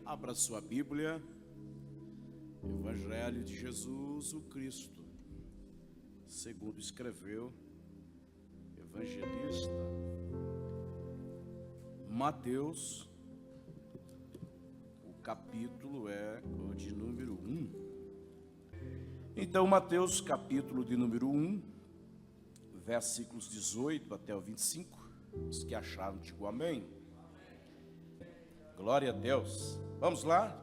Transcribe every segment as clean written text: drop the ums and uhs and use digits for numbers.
Abra sua Bíblia, Evangelho de Jesus o Cristo, segundo escreveu evangelista Mateus, o capítulo é o de número 1. Então, Mateus, capítulo de número 1, versículos 18 até o 25, os que acharam, digam amém. Glória a Deus. Vamos lá?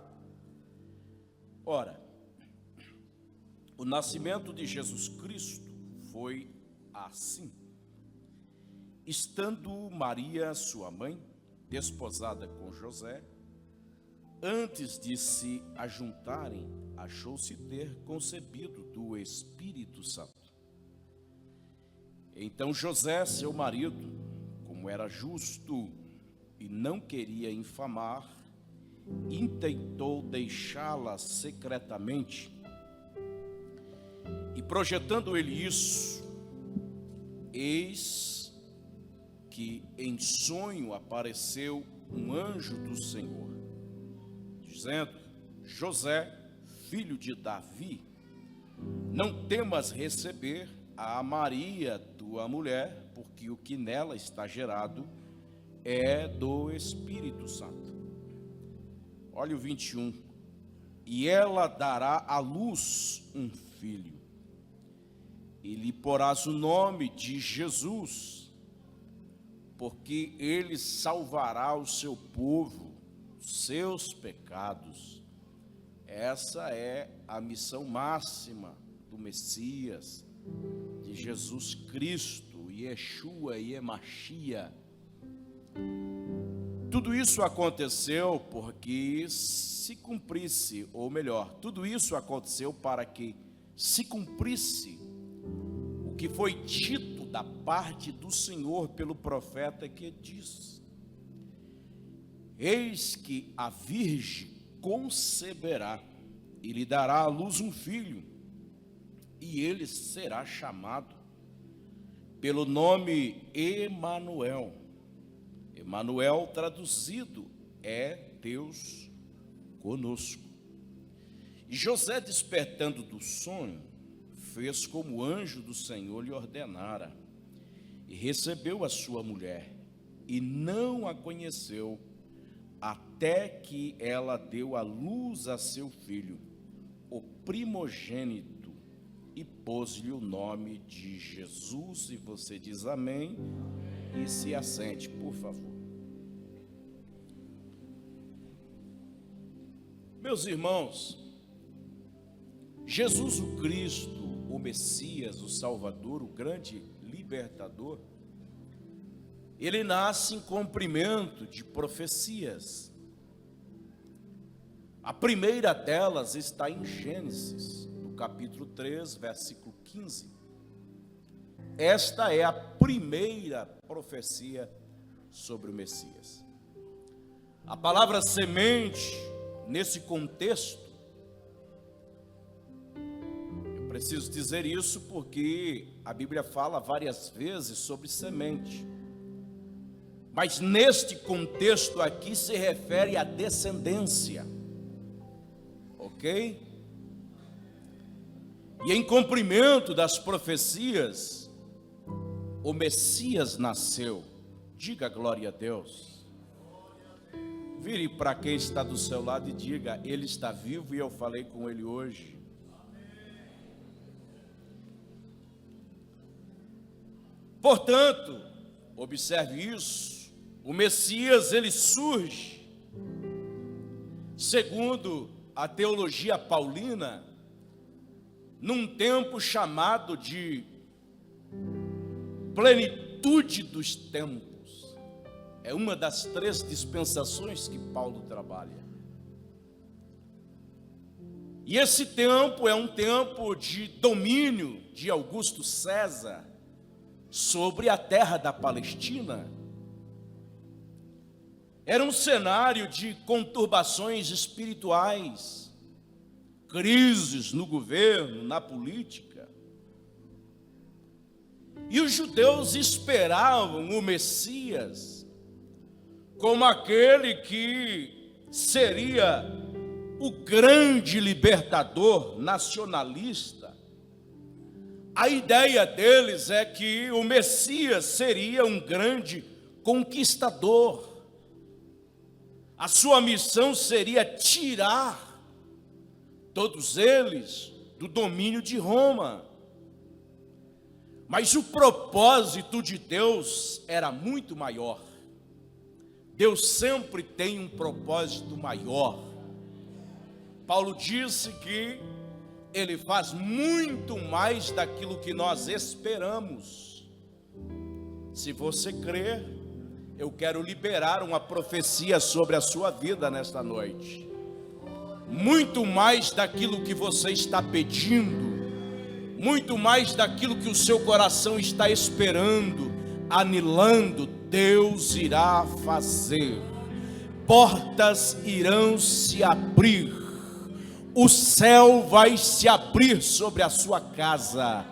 Ora, o nascimento de Jesus Cristo foi assim. Estando Maria, sua mãe, desposada com José, antes de se ajuntarem, achou-se ter concebido do Espírito Santo. Então José, seu marido, como era justo e não queria infamar, intentou deixá-la secretamente. E projetando ele isso, eis que em sonho apareceu um anjo do Senhor, dizendo: José, filho de Davi, não temas receber a Maria, tua mulher, porque o que nela está gerado é do Espírito Santo. Olha o 21. E ela dará à luz um filho, e lhe porás o nome de Jesus, porque ele salvará o seu povo, seus pecados. Essa é a missão máxima do Messias, de Jesus Cristo, Yeshua e Emachia. Tudo isso aconteceu porque se cumprisse, ou melhor, tudo isso aconteceu para que se cumprisse o que foi dito da parte do Senhor pelo profeta, que diz: eis que a virgem conceberá e lhe dará à luz um filho, e ele será chamado pelo nome Emanuel. Emanuel, traduzido, é Deus conosco. E José, despertando do sonho, fez como o anjo do Senhor lhe ordenara, e recebeu a sua mulher, e não a conheceu, até que ela deu à luz a seu filho, o primogênito, e pôs-lhe o nome de Jesus. E você diz amém, e se assente, por favor. Meus irmãos, Jesus o Cristo, o Messias, o Salvador, o grande libertador, ele nasce em cumprimento de profecias. A primeira delas está em Gênesis, no capítulo 3, versículo 15. Esta é a primeira profecia sobre o Messias. A palavra semente, nesse contexto, eu preciso dizer isso porque a Bíblia fala várias vezes sobre semente, mas neste contexto aqui se refere à descendência, ok? E em cumprimento das profecias, o Messias nasceu. Diga glória a Deus. Vire para quem está do seu lado e diga: ele está vivo e eu falei com ele hoje. Portanto, observe isso, o Messias, ele surge, segundo a teologia paulina, num tempo chamado de plenitude dos tempos. É uma das 3 dispensações que Paulo trabalha. E esse tempo é um tempo de domínio de Augusto César sobre a terra da Palestina. Era um cenário de conturbações espirituais, crises no governo, na política. E os judeus esperavam o Messias como aquele que seria o grande libertador nacionalista, a ideia deles é que o Messias seria um grande conquistador. A sua missão seria tirar todos eles do domínio de Roma. Mas o propósito de Deus era muito maior. Deus sempre tem um propósito maior. Paulo disse que Ele faz muito mais daquilo que nós esperamos. Se você crer, eu quero liberar uma profecia sobre a sua vida nesta noite. Muito mais daquilo que você está pedindo, muito mais daquilo que o seu coração está esperando, anilando, Deus irá fazer. Portas irão se abrir, o céu vai se abrir sobre a sua casa,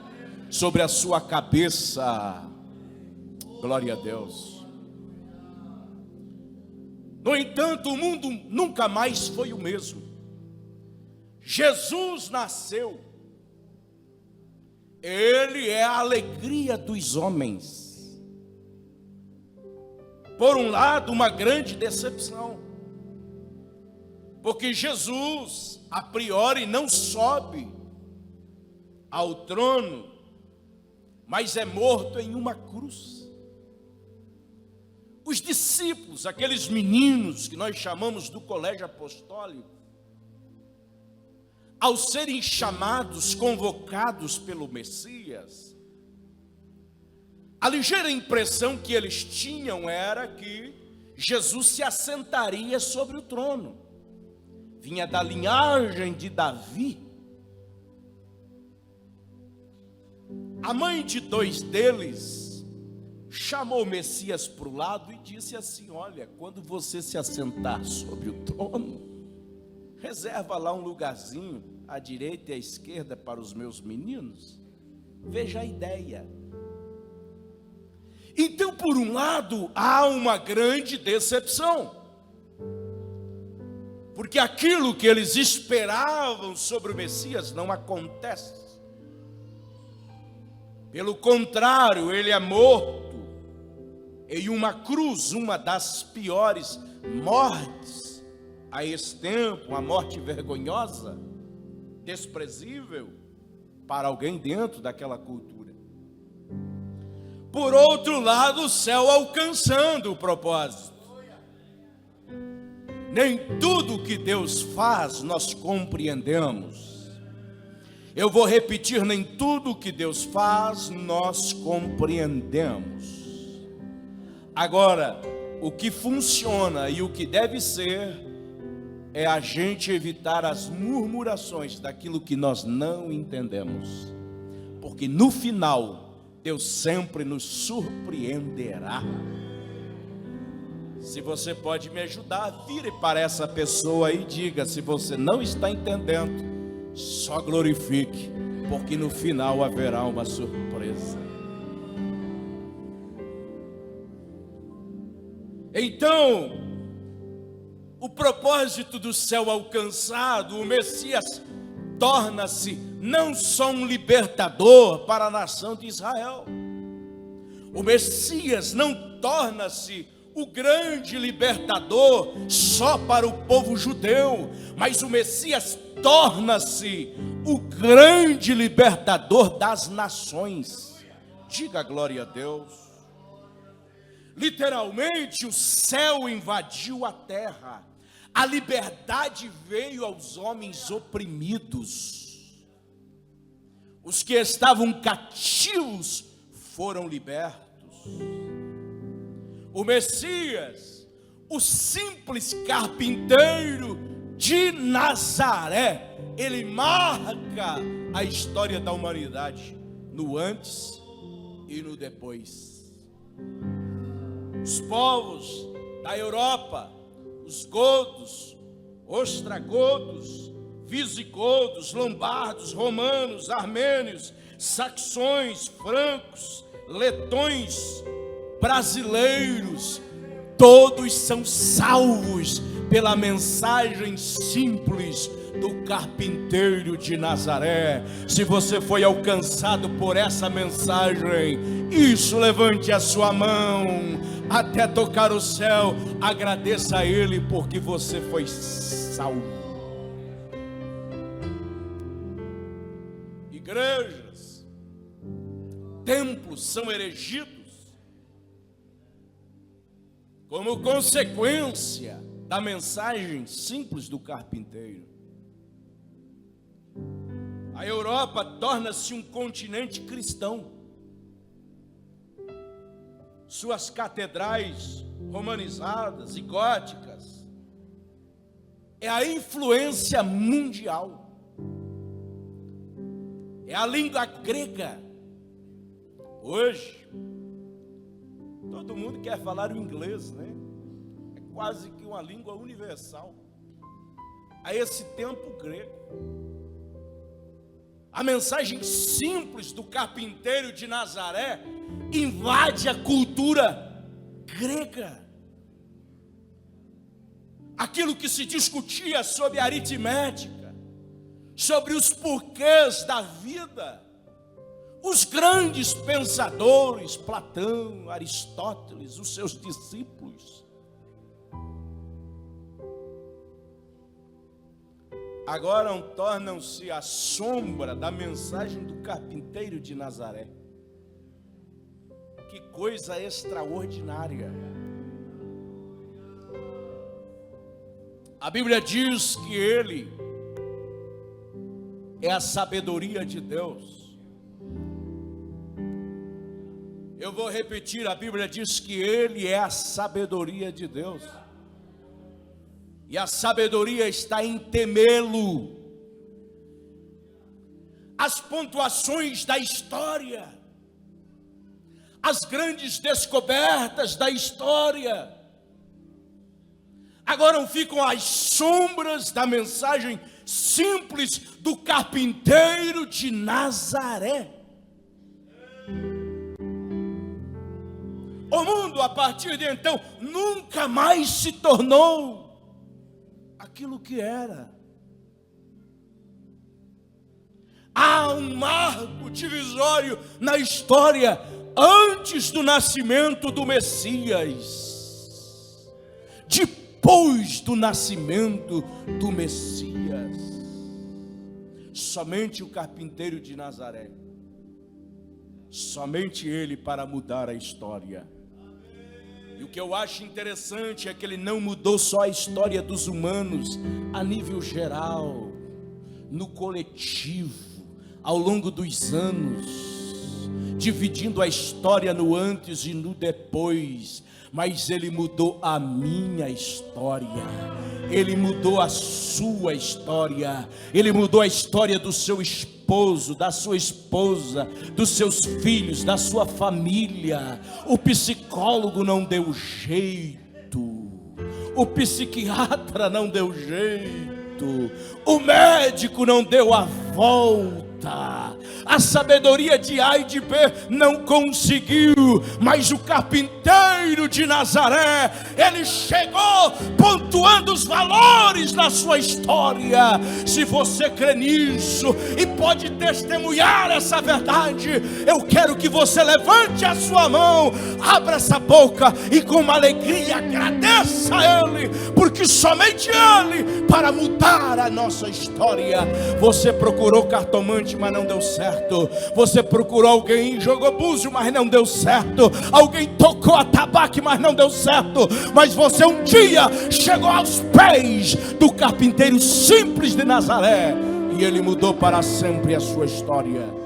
sobre a sua cabeça. Glória a Deus. No entanto, o mundo nunca mais foi o mesmo. Jesus nasceu. Ele é a alegria dos homens. Por um lado, uma grande decepção, porque Jesus, a priori, não sobe ao trono, mas é morto em uma cruz. Os discípulos, aqueles meninos que nós chamamos do colégio apostólico, ao serem chamados, convocados pelo Messias, a ligeira impressão que eles tinham era que Jesus se assentaria sobre o trono. Vinha da linhagem de Davi. A mãe de dois deles chamou o Messias para o lado e disse assim: olha, quando você se assentar sobre o trono, reserva lá um lugarzinho à direita e à esquerda para os meus meninos. Veja a ideia. Então, por um lado, há uma grande decepção, porque aquilo que eles esperavam sobre o Messias não acontece. Pelo contrário, ele é morto em uma cruz, uma das piores mortes a esse tempo, uma morte vergonhosa, desprezível para alguém dentro daquela cultura. Por outro lado, o céu alcançando o propósito. Nem tudo que Deus faz nós compreendemos. Eu vou repetir, nem tudo que Deus faz nós compreendemos. Agora, o que funciona e o que deve ser é a gente evitar as murmurações daquilo que nós não entendemos, porque no final Deus sempre nos surpreenderá. Se você pode me ajudar, vire para essa pessoa e diga: se você não está entendendo, só glorifique, porque no final haverá uma surpresa. Então, o propósito do céu alcançado, o Messias torna-se não só um libertador para a nação de Israel. O Messias não torna-se o grande libertador só para o povo judeu, mas o Messias torna-se o grande libertador das nações. Diga glória a Deus. Literalmente, o céu invadiu a terra. A liberdade veio aos homens oprimidos. Os que estavam cativos foram libertos. O Messias, o simples carpinteiro de Nazaré, ele marca a história da humanidade no antes e no depois. Os povos da Europa, os godos, ostragodos, visigodos, lombardos, romanos, armênios, saxões, francos, letões, brasileiros, todos são salvos pela mensagem simples do carpinteiro de Nazaré. Se você foi alcançado por essa mensagem, isso, levante a sua mão até tocar o céu, agradeça a Ele porque você foi salvo. Igrejas, templos são erigidos como consequência da mensagem simples do carpinteiro. A Europa torna-se um continente cristão. Suas catedrais romanizadas e góticas é a influência mundial. É a língua grega. Hoje, todo mundo quer falar o inglês, né? É quase que uma língua universal. A esse tempo grego. A mensagem simples do carpinteiro de Nazaré invade a cultura grega. Aquilo que se discutia sobre a aritmética, sobre os porquês da vida, os grandes pensadores, Platão, Aristóteles, os seus discípulos, agora tornam-se a sombra da mensagem do carpinteiro de Nazaré. Que coisa extraordinária! A Bíblia diz que Ele é a sabedoria de Deus. Eu vou repetir, a Bíblia diz que Ele é a sabedoria de Deus. E a sabedoria está em temê-lo. As pontuações da história, as grandes descobertas da história, agora ficam às sombras da mensagem simples do carpinteiro de Nazaré. O mundo, a partir de então, nunca mais se tornou aquilo que era. Há um marco divisório na história antes do nascimento do Messias, depois do nascimento do Messias. Somente o carpinteiro de Nazaré, somente ele para mudar a história. E o que eu acho interessante é que ele não mudou só a história dos humanos a nível geral, no coletivo, ao longo dos anos, dividindo a história no antes e no depois, mas ele mudou a minha história, ele mudou a sua história, ele mudou a história do seu esposo, da sua esposa, dos seus filhos, da sua família. O psicólogo não deu jeito, o psiquiatra não deu jeito, o médico não deu a volta, a sabedoria de A e de B não conseguiu, mas o carpinteiro de Nazaré, ele chegou pontuando os valores da sua história. Se você crê nisso e pode testemunhar essa verdade, eu quero que você levante a sua mão, abra essa boca e com uma alegria agradeça a Ele, porque somente Ele para mudar a nossa história. Você procurou cartomante, mas não deu certo. Você procurou alguém, jogou búzio, mas não deu certo. Alguém tocou a tabaque, mas não deu certo. Mas você um dia chegou aos pés do carpinteiro simples de Nazaré, e ele mudou para sempre a sua história.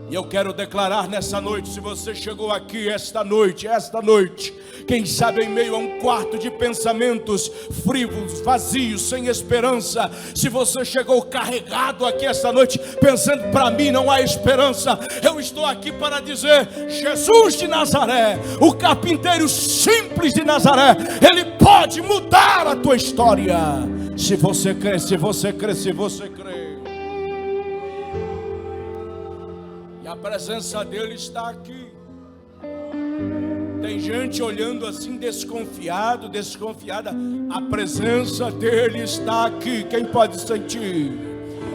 E eu quero declarar nessa noite, se você chegou aqui esta noite, quem sabe em meio a um quarto de pensamentos frívolos, vazios, sem esperança, se você chegou carregado aqui esta noite, pensando, para mim não há esperança, eu estou aqui para dizer, Jesus de Nazaré, o carpinteiro simples de Nazaré, ele pode mudar a tua história, se você crê, se você crê, se você crê. E a presença dele está aqui. Tem gente olhando assim desconfiada. A presença dele está aqui. Quem pode sentir?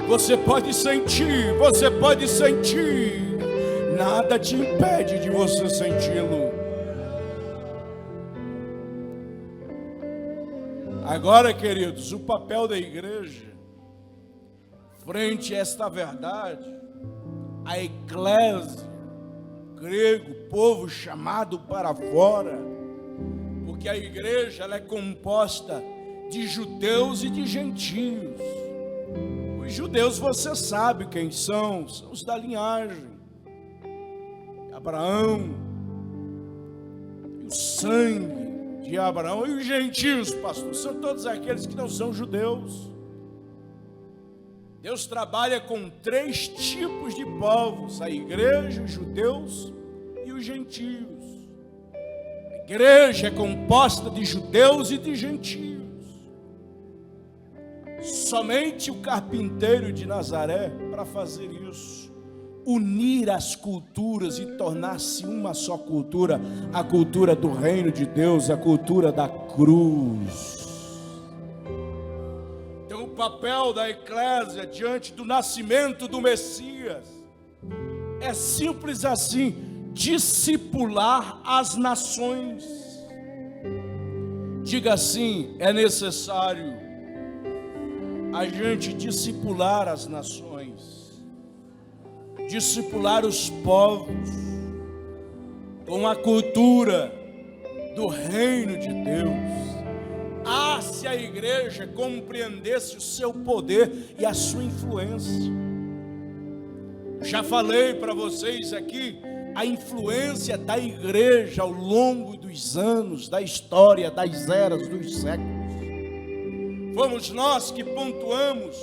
Você pode sentir. Nada te impede de você senti-lo. Agora, queridos, o papel da igreja frente a esta verdade, a eclésia, grego, povo chamado para fora, porque a igreja ela é composta de judeus e de gentios. Os judeus você sabe quem são os da linhagem de Abraão, o sangue de Abraão. E os gentios, pastor, são todos aqueles que não são judeus. Deus trabalha com 3 tipos de povos: a igreja, os judeus e os gentios. A igreja é composta de judeus e de gentios. Somente o carpinteiro de Nazaré para fazer isso, unir as culturas e tornar-se uma só cultura, a cultura do reino de Deus, a cultura da cruz. Então, o papel da eclésia diante do nascimento do Messias é simples assim: discipular as nações. Diga assim: é necessário a gente discipular as nações, discipular os povos com a cultura do reino de Deus. Se a igreja compreendesse o seu poder e a sua influência. Já falei para vocês aqui a influência da igreja ao longo dos anos, da história, das eras, dos séculos. Fomos nós que pontuamos,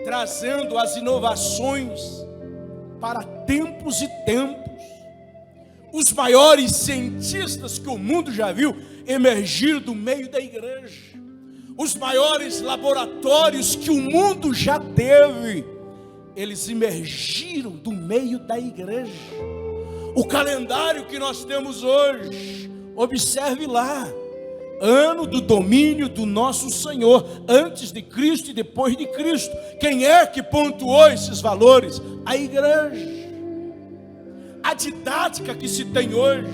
trazendo as inovações para tempos e tempos. Os maiores cientistas que o mundo já viu emergiram do meio da igreja. Os maiores laboratórios que o mundo já teve, eles emergiram do meio da igreja. O calendário que nós temos hoje, observe lá: ano do domínio do nosso Senhor, antes de Cristo e depois de Cristo. Quem é que pontuou esses valores? A igreja. A didática que se tem hoje,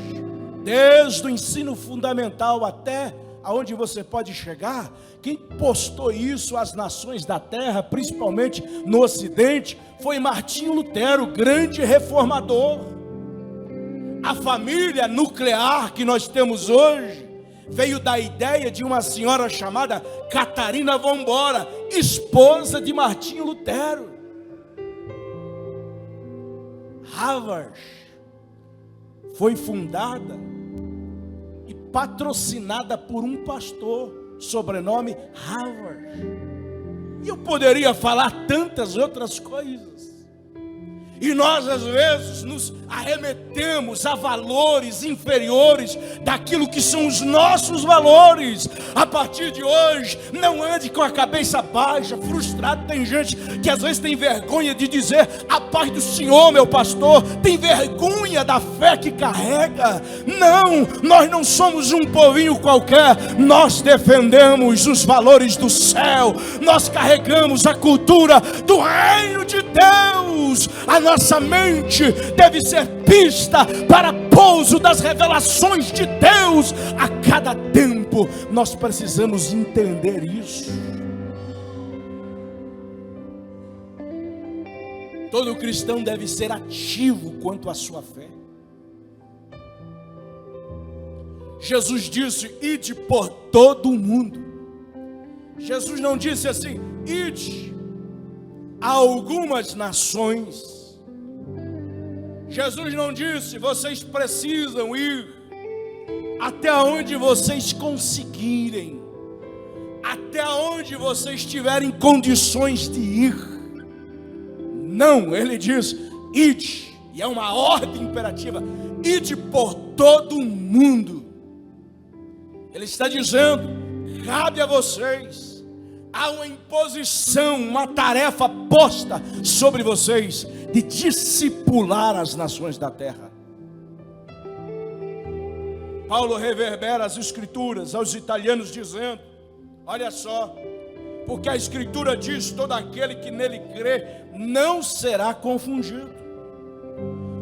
desde o ensino fundamental até aonde você pode chegar, quem postou isso às nações da terra, principalmente no Ocidente, foi Martinho Lutero, grande reformador. A família nuclear que nós temos hoje veio da ideia de uma senhora chamada Catarina von Bora, esposa de Martinho Lutero. Harvard foi fundada e patrocinada por um pastor, sobrenome Harvard. E eu poderia falar tantas outras coisas. E nós às vezes nos arremetemos a valores inferiores daquilo que são os nossos valores. A partir de hoje, não ande com a cabeça baixa, frustrado. Tem gente que às vezes tem vergonha de dizer a paz do Senhor, meu pastor. Tem vergonha da fé que carrega. Não, nós não somos um povinho qualquer. Nós defendemos os valores do céu. Nós carregamos a cultura do reino de Deus. A nossa mente deve ser pista para pouso das revelações de Deus. A cada tempo nós precisamos entender isso. Todo cristão deve ser ativo quanto à sua fé. Jesus disse: ide por todo o mundo. Jesus não disse assim: ide a algumas nações. Jesus não disse: vocês precisam ir até onde vocês conseguirem, até onde vocês tiverem condições de ir. Não, ele diz: ide, e é uma ordem imperativa, ide por todo o mundo. Ele está dizendo: cabe a vocês, há uma imposição, uma tarefa posta sobre vocês de discipular as nações da terra. Paulo reverbera as escrituras aos italianos dizendo, olha só, porque a escritura diz, todo aquele que nele crê não será confundido.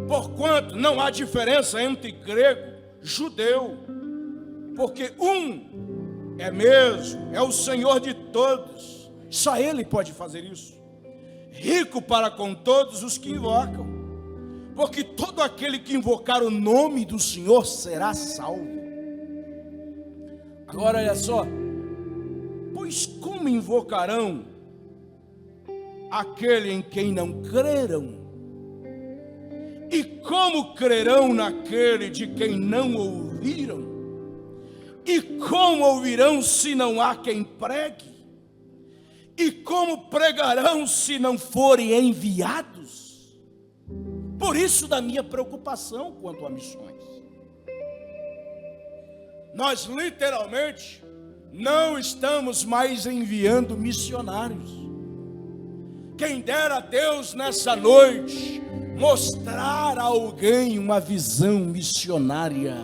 Porquanto não há diferença entre grego e judeu, porque um é mesmo, é o Senhor de todos, só Ele pode fazer isso. Rico para com todos os que invocam, porque todo aquele que invocar o nome do Senhor será salvo. Agora olha só, pois como invocarão aquele em quem não creram? E como crerão naquele de quem não ouviram? E como ouvirão se não há quem pregue? E como pregarão se não forem enviados? Por isso da minha preocupação quanto a missões. Nós literalmente não estamos mais enviando missionários. Quem dera a Deus nessa noite mostrar a alguém uma visão missionária.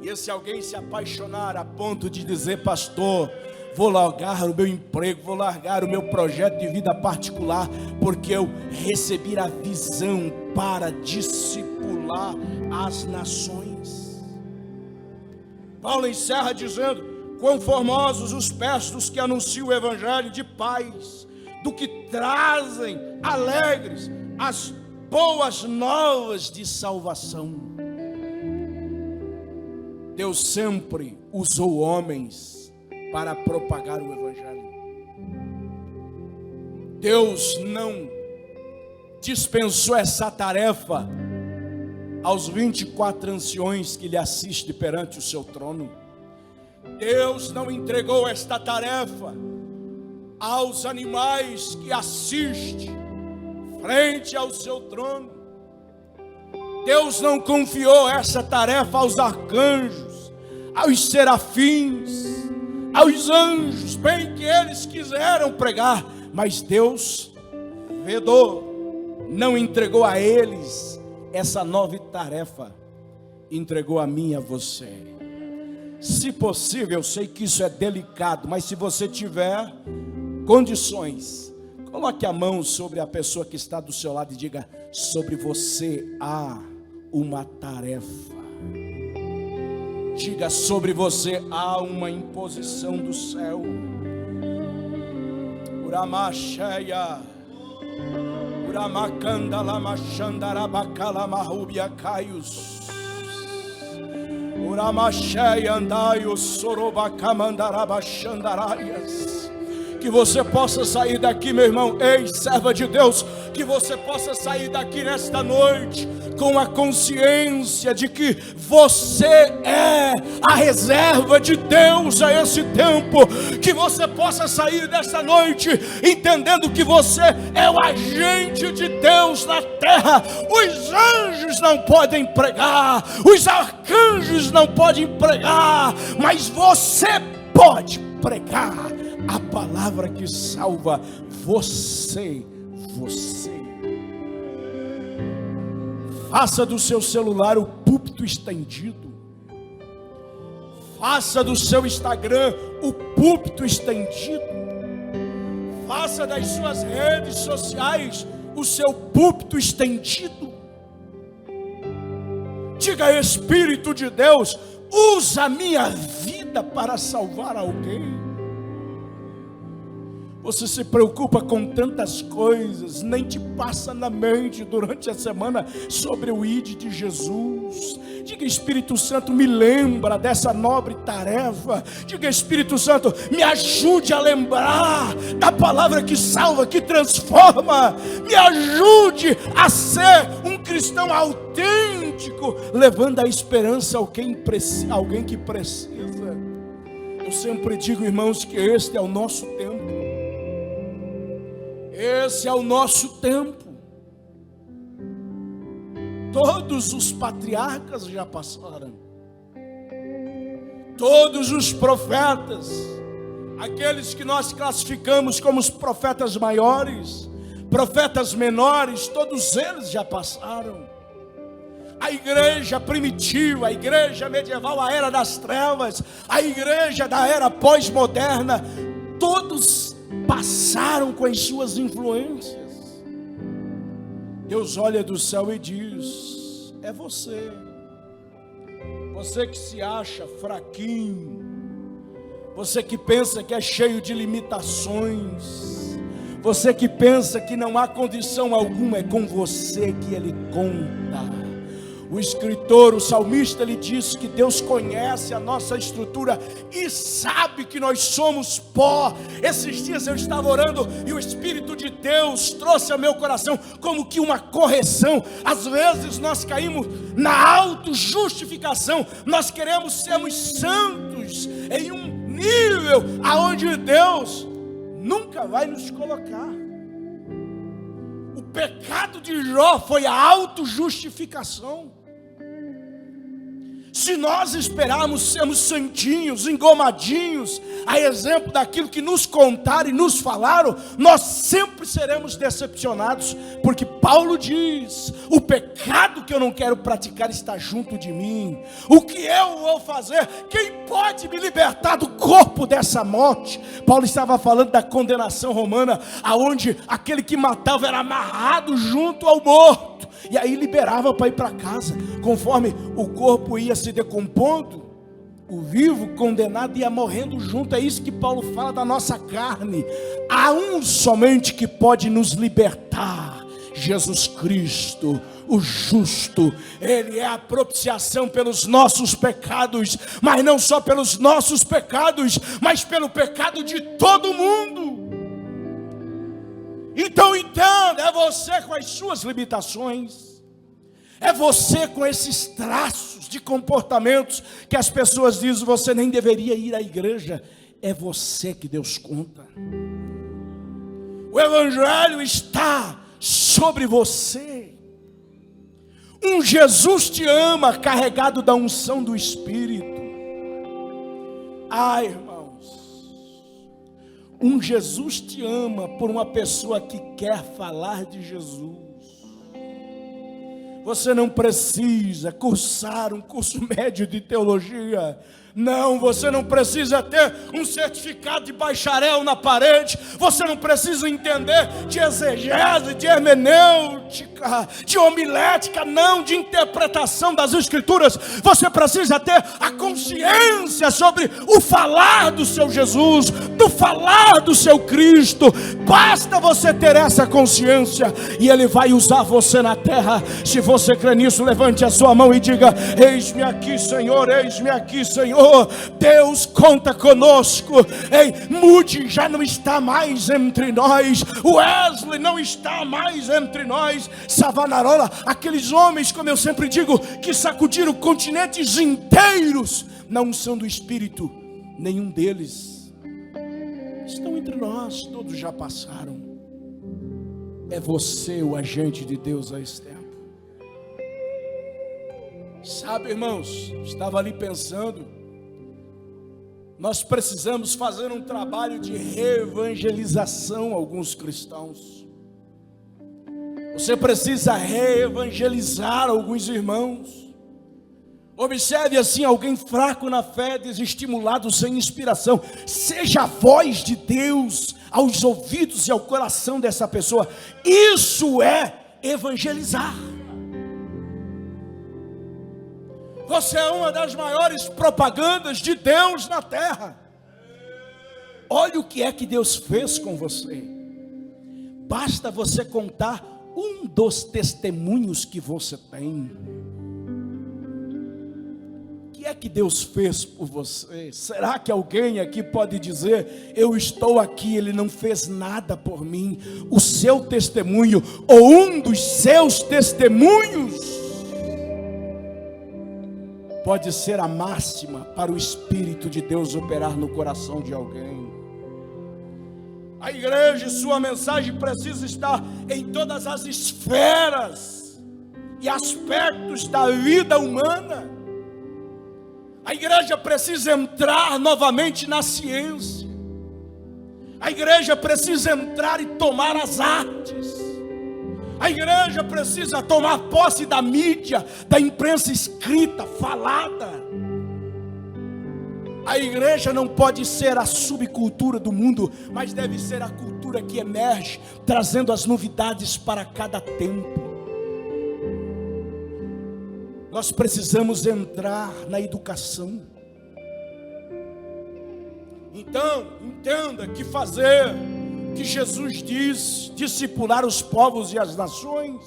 E esse alguém se apaixonar a ponto de dizer, pastor, vou largar o meu emprego, vou largar o meu projeto de vida particular, porque eu recebi a visão para discipular as nações. Paulo encerra dizendo, quão formosos os pés dos que anunciam o evangelho de paz, do que trazem alegres as boas novas de salvação. Deus sempre usou homens para propagar o evangelho. Deus não dispensou essa tarefa aos 24 anciões que lhe assistem perante o seu trono. Deus não entregou esta tarefa aos animais que assistem frente ao seu trono. Deus não confiou essa tarefa aos arcanjos, aos serafins, aos anjos, bem que eles quiseram pregar, mas Deus vedou, não entregou a eles essa nova tarefa, entregou a mim e a você. Se possível, eu sei que isso é delicado, mas se você tiver condições, coloque a mão sobre a pessoa que está do seu lado e diga, sobre você há uma tarefa. Diga, sobre você há uma imposição do céu. Uramacheia, Uramakanda lamachandarabacala marrubia caios. Uramacheia andaios sorobacamandarabachandaraias. Que você possa sair daqui, meu irmão, ei, serva de Deus, que você possa sair daqui nesta noite com a consciência de que você é a reserva de Deus a esse tempo, que você possa sair desta noite entendendo que você é o agente de Deus na terra. Os anjos não podem pregar, os arcanjos não podem pregar, mas você pode pregar a palavra que salva você. Faça do seu celular o púlpito estendido. Faça do seu Instagram o púlpito estendido. Faça das suas redes sociais o seu púlpito estendido. Diga, Espírito de Deus, usa a minha vida para salvar alguém. Você se preocupa com tantas coisas, nem te passa na mente durante a semana sobre o ID de Jesus. Diga, Espírito Santo, me lembra dessa nobre tarefa. Diga, Espírito Santo, me ajude a lembrar da palavra que salva, que transforma. Me ajude a ser um cristão autêntico, levando a esperança a alguém que precisa. Eu sempre digo, irmãos, que este é o nosso tempo. Esse é o nosso tempo. Todos os patriarcas já passaram. Todos os profetas, aqueles que nós classificamos como os profetas maiores, profetas menores, todos eles já passaram. A igreja primitiva, a igreja medieval, a era das trevas, a igreja da era pós-moderna, todos passaram com as suas influências. Deus olha do céu e diz: é você. Você que se acha fraquinho, você que pensa que é cheio de limitações, você que pensa que não há condição alguma, é com você que Ele conta. O escritor, o salmista, ele diz que Deus conhece a nossa estrutura e sabe que nós somos pó. Esses dias eu estava orando e o Espírito de Deus trouxe ao meu coração como que uma correção. Às vezes nós caímos na autojustificação, nós queremos sermos santos em um nível aonde Deus nunca vai nos colocar. O pecado de Jó foi a autojustificação. Se nós esperarmos sermos santinhos, engomadinhos, a exemplo daquilo que nos contaram e nos falaram, nós sempre seremos decepcionados, porque Paulo diz: o pecado que eu não quero praticar está junto de mim. O que eu vou fazer? Quem pode me libertar do corpo dessa morte? Paulo estava falando da condenação romana, aonde aquele que matava era amarrado junto ao morto, e aí liberava para ir para casa. Conforme o corpo ia se decompondo, o vivo condenado ia morrendo junto. É isso que Paulo fala da nossa carne. Há um somente que pode nos libertar: Jesus Cristo, o justo. Ele é a propiciação pelos nossos pecados, mas não só pelos nossos pecados, mas pelo pecado de todo mundo. Então entenda, é você com as suas limitações, é você com esses traços de comportamentos que as pessoas dizem: você nem deveria ir à igreja. É você que Deus conta. O Evangelho está sobre você. Um Jesus te ama, carregado da unção do Espírito. Ai, irmãos, um Jesus te ama por uma pessoa que quer falar de Jesus. Você não precisa cursar um curso médio de teologia. Não, você não precisa ter um certificado de bacharel na parede. Você não precisa entender de exegese, de hermenêutica, de homilética, não, de interpretação das Escrituras. Você precisa ter a consciência sobre o falar do seu Jesus, do falar do seu Cristo. Basta você ter essa consciência e Ele vai usar você na terra. Se você crê nisso, levante a sua mão e diga: eis-me aqui, Senhor, eis-me aqui, Senhor. Deus conta conosco. Ei, Moody já não está mais entre nós, Wesley não está mais entre nós, Savonarola, aqueles homens, como eu sempre digo, que sacudiram continentes inteiros na unção do Espírito, nenhum deles estão entre nós, todos já passaram. É você o agente de Deus a esse tempo. Sabe, irmãos, estava ali pensando, nós precisamos fazer um trabalho de reevangelização a alguns cristãos. Você precisa reevangelizar alguns irmãos. Observe assim, alguém fraco na fé, desestimulado, sem inspiração. Seja a voz de Deus aos ouvidos e ao coração dessa pessoa. Isso é evangelizar. Você é uma das maiores propagandas de Deus na terra. Olha o que é que Deus fez com você. Basta você contar um dos testemunhos que você tem. O que é que Deus fez por você? Será que alguém aqui pode dizer: eu estou aqui, Ele não fez nada por mim? O seu testemunho, ou um dos seus testemunhos, pode ser a máxima para o Espírito de Deus operar no coração de alguém. A igreja e sua mensagem precisa estar em todas as esferas e aspectos da vida humana. A igreja precisa entrar novamente na ciência. A igreja precisa entrar e tomar as artes. A igreja precisa tomar posse da mídia, da imprensa escrita, falada. A igreja não pode ser a subcultura do mundo, mas deve ser a cultura que emerge, trazendo as novidades para cada tempo. Nós precisamos entrar na educação. Então, entenda que fazer que Jesus diz, discipular os povos e as nações,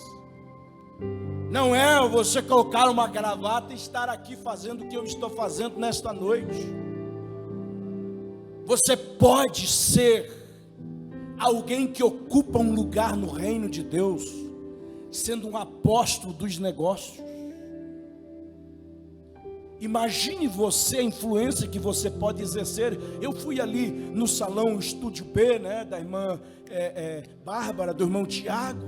não é você colocar uma gravata e estar aqui fazendo o que eu estou fazendo nesta noite. Você pode ser alguém que ocupa um lugar no reino de Deus, sendo um apóstolo dos negócios. Imagine você a influência que você pode exercer. Eu fui ali no salão Estúdio B, né, da irmã Bárbara, do irmão Tiago.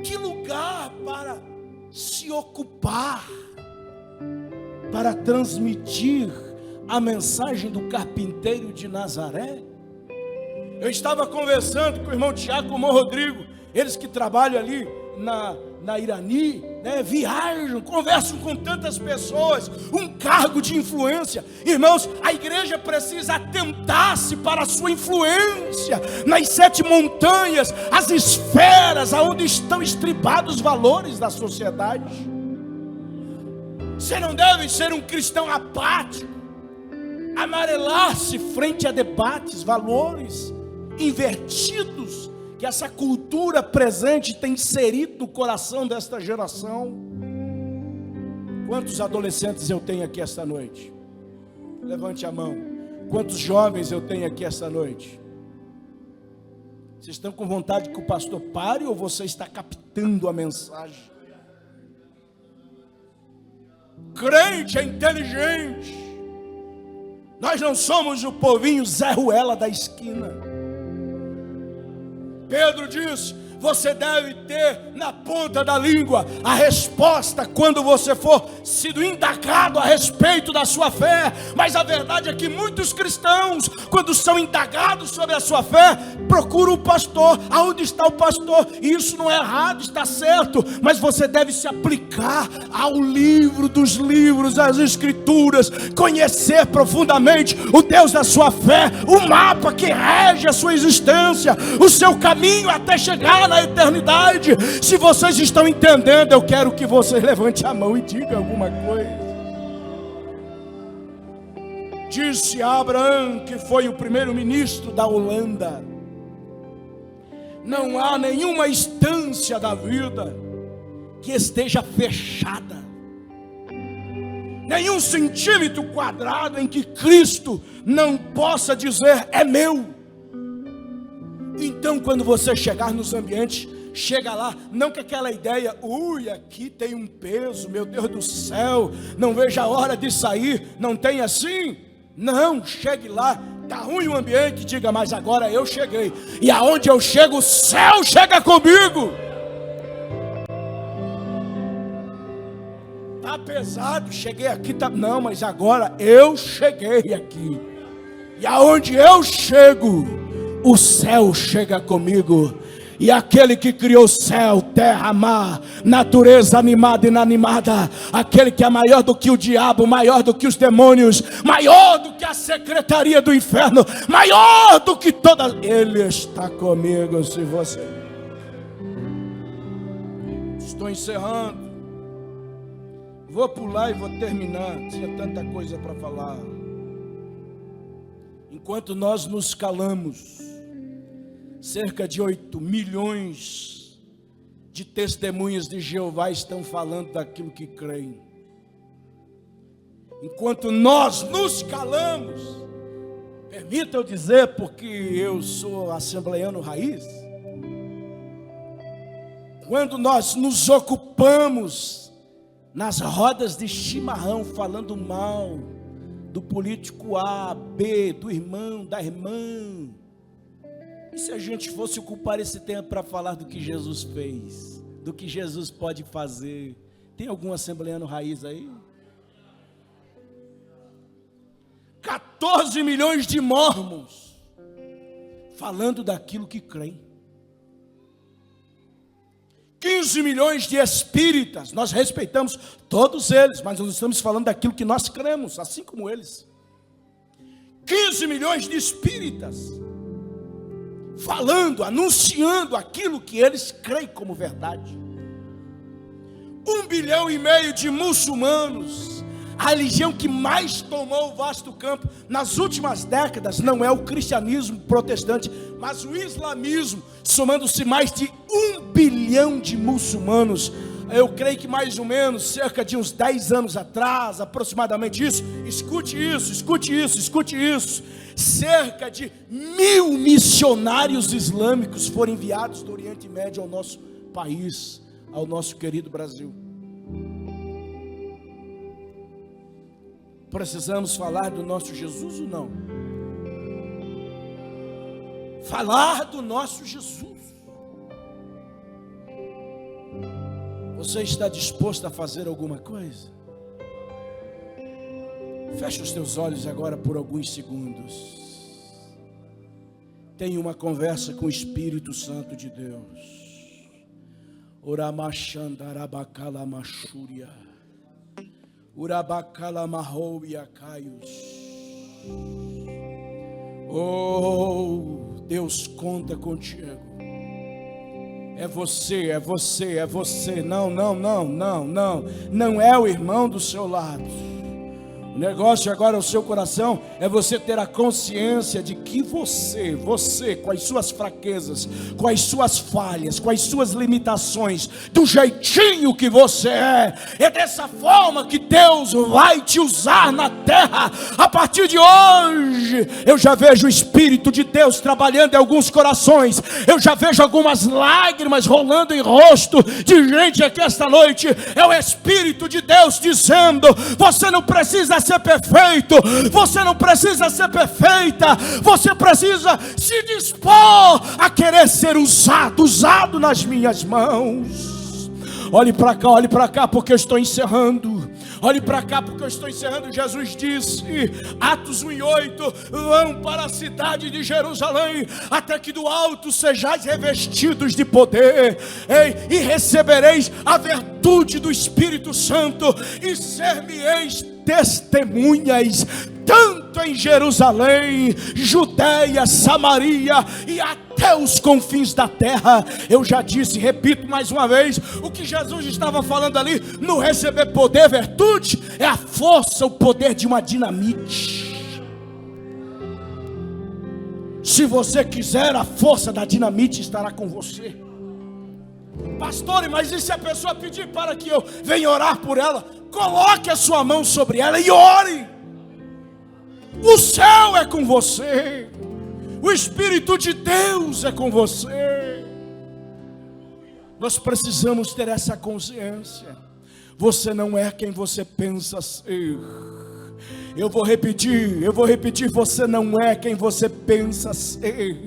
Que lugar para se ocupar, para transmitir a mensagem do carpinteiro de Nazaré. Eu estava conversando com o irmão Tiago, com o irmão Rodrigo, eles que trabalham ali na Irani, né, viajam, conversam com tantas pessoas, um cargo de influência. Irmãos, a igreja precisa atentar-se para a sua influência nas 7 montanhas, as esferas aonde estão estribados os valores da sociedade. Você não deve ser um cristão apático, amarelar-se frente a debates, valores invertidos que essa cultura presente tem inserido no coração desta geração. Quantos adolescentes eu tenho aqui esta noite? Levante a mão. Quantos jovens eu tenho aqui esta noite? Vocês estão com vontade que o pastor pare ou você está captando a mensagem? Crente é inteligente. Nós não somos o povinho Zé Ruela da esquina. Pedro diz: você deve ter na ponta da língua a resposta quando você for sido indagado a respeito da sua fé. Mas a verdade é que muitos cristãos, quando são indagados sobre a sua fé, procuram o pastor. Aonde está o pastor? E isso não é errado, está certo. Mas você deve se aplicar ao livro dos livros, às escrituras, conhecer profundamente o Deus da sua fé, o mapa que rege a sua existência, o seu caminho até chegar na eternidade. Se vocês estão entendendo, eu quero que vocês levante a mão e diga alguma coisa. Disse a Abraham, que foi o primeiro-ministro da Holanda: não há nenhuma instância da vida que esteja fechada, nenhum centímetro quadrado em que Cristo não possa dizer é meu. Então, quando você chegar nos ambientes, chega lá, não com aquela ideia: ui, aqui tem um peso, meu Deus do céu, não vejo a hora de sair. Não tem assim? Não, chegue lá, está ruim o ambiente, diga: mas agora eu cheguei, e aonde eu chego, o céu chega comigo. Está pesado, cheguei aqui, tá... não, mas agora eu cheguei aqui, e aonde eu chego, o céu chega comigo. E aquele que criou céu, terra, mar, natureza animada e inanimada, aquele que é maior do que o diabo, maior do que os demônios, maior do que a secretaria do inferno, maior do que toda... Ele está comigo. Se você... Estou encerrando. Vou pular e vou terminar. Tinha tanta coisa para falar. Enquanto nós nos calamos, cerca de 8 milhões de testemunhas de Jeová estão falando daquilo que creem. Enquanto nós nos calamos, permita eu dizer, porque eu sou assembleiano raiz, quando nós nos ocupamos nas rodas de chimarrão falando mal do político A, B, do irmão, da irmã, e se a gente fosse ocupar esse tempo para falar do que Jesus fez, do que Jesus pode fazer? Tem algum assembleiano raiz aí? 14 milhões de mormons falando daquilo que creem. 15 milhões de espíritas, nós respeitamos todos eles, mas nós estamos falando daquilo que nós cremos, assim como eles. 15 milhões de espíritas, falando, anunciando aquilo que eles creem como verdade. 1,5 bilhão de muçulmanos. A religião que mais tomou o vasto campo nas últimas décadas não é o cristianismo protestante, mas o islamismo, somando-se mais de 1 bilhão de muçulmanos. Eu creio que mais ou menos, cerca de uns 10 anos atrás, aproximadamente isso, escute isso, cerca de 1.000 missionários islâmicos foram enviados do Oriente Médio ao nosso país, ao nosso querido Brasil. Precisamos falar do nosso Jesus ou não? Falar do nosso Jesus. Você está disposto a fazer alguma coisa? Feche os teus olhos agora por alguns segundos. Tenha uma conversa com o Espírito Santo de Deus. Oramachandarabakalamachúria. Urabacalamarouiacaios. Oh, Deus conta contigo. É você. Não é o irmão do seu lado. O negócio agora, o seu coração, é você ter a consciência de que você, com as suas fraquezas, com as suas falhas, com as suas limitações, do jeitinho que você é dessa forma que Deus vai te usar na terra. A partir de hoje, eu já vejo o Espírito de Deus trabalhando em alguns corações, eu já vejo algumas lágrimas rolando em rosto de gente aqui esta noite. É o Espírito de Deus dizendo: você não precisa ser perfeito, você não precisa ser perfeita, você precisa se dispor a querer ser usado nas minhas mãos. Olhe para cá, porque eu estou encerrando. Olhe para cá, porque eu estou encerrando. Jesus disse, Atos 1:8: vão para a cidade de Jerusalém, até que do alto sejais revestidos de poder, e recebereis a virtude do Espírito Santo, e ser-me-eis testemunhas, tanto em Jerusalém, Judeia, Samaria e até os confins da terra. Eu já disse, repito mais uma vez, o que Jesus estava falando ali, no receber poder, virtude, é a força, o poder de uma dinamite. Se você quiser, a força da dinamite estará com você. Pastor, mas e se a pessoa pedir para que eu venha orar por ela? Coloque a sua mão sobre ela e ore. O céu é com você. O Espírito de Deus é com você. Nós precisamos ter essa consciência. Você não é quem você pensa ser. Eu vou repetir, você não é quem você pensa ser.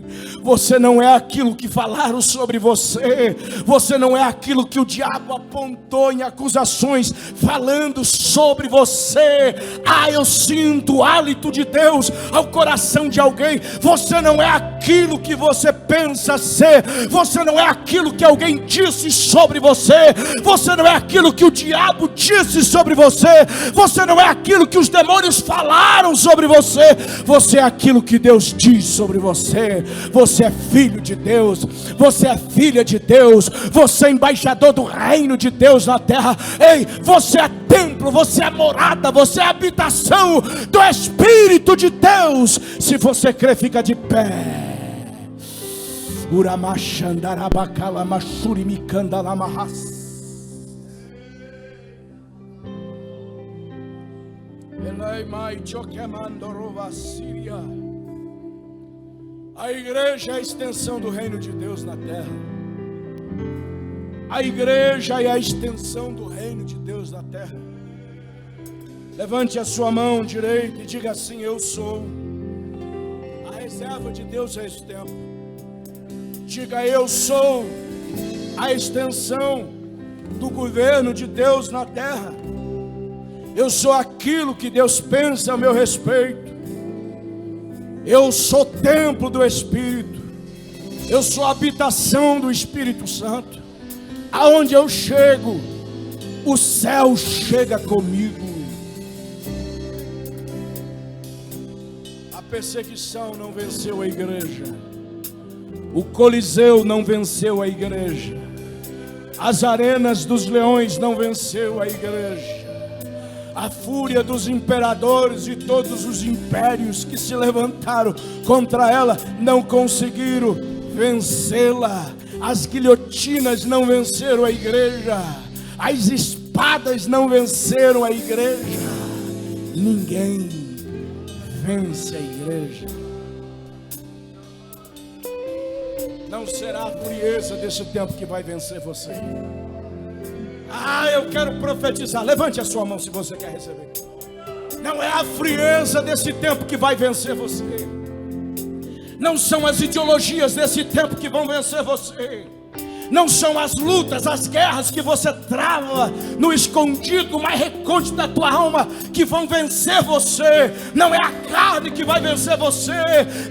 Você não é aquilo que falaram sobre você. Você não é aquilo que o diabo apontou em acusações, falando sobre você. Eu sinto o hálito de Deus ao coração de alguém. Você não é aquilo que você pensa ser. Você não é aquilo que alguém disse sobre você. Você não é aquilo que o diabo disse sobre você. Você não é aquilo que os demônios falaram sobre você. Você é aquilo que Deus diz sobre você. Você é filho de Deus. Você é filha de Deus. Você é embaixador do reino de Deus na terra. Ei, você é templo, você é morada, você é habitação do Espírito de Deus. Se você crê, fica de pé. Uramachandarabakalamachurimikandalamahas. A igreja é a extensão do reino de Deus na terra. A igreja é a extensão do reino de Deus na terra. Levante a sua mão direita e diga assim: eu sou a reserva de Deus a esse tempo. Diga: eu sou a extensão do governo de Deus na terra. Eu sou aquilo que Deus pensa a meu respeito. Eu sou templo do Espírito. Eu sou a habitação do Espírito Santo. Aonde eu chego, o céu chega comigo. A perseguição não venceu a igreja. O Coliseu não venceu a igreja. As arenas dos leões não venceu a igreja. A fúria dos imperadores e todos os impérios que se levantaram contra ela não conseguiram vencê-la. As guilhotinas não venceram a igreja. As espadas não venceram a igreja. Ninguém vence a igreja. Não será a frieza desse tempo que vai vencer você. Eu quero profetizar. Levante a sua mão se você quer receber. Não é a frieza desse tempo que vai vencer você. Não são as ideologias desse tempo que vão vencer você. Não são as lutas, as guerras que você trava no escondido mais recôndito da tua alma que vão vencer você. Não é a carne que vai vencer você.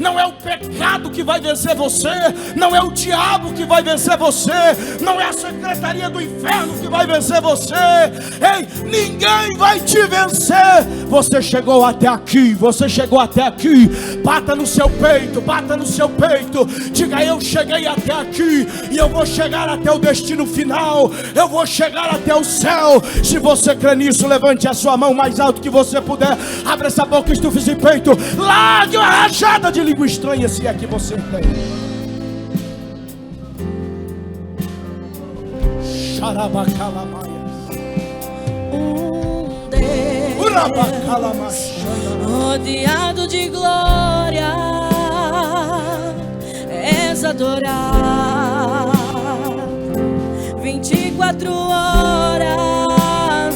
Não é o pecado que vai vencer você. Não é o diabo que vai vencer você. Não é a secretaria do inferno que vai vencer você. Ei, ninguém vai te vencer. Você chegou até aqui. Você chegou até aqui. Bata no seu peito. Bata no seu peito. Diga: eu cheguei até aqui e eu vou chegar até o destino final. Eu vou chegar até o céu. Se você crê nisso, levante a sua mão mais alto que você puder. Abra essa boca, estufe esse peito. Largue uma rajada de língua estranha, se é que você tem. Deus rodeado de glória, és adorado 24 horas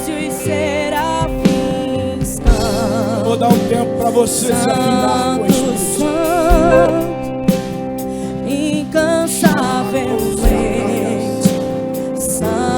e os serafins cantam. Vou dar um tempo para você se afinar com o Espírito Santo, incansavelmente Santo, Santo.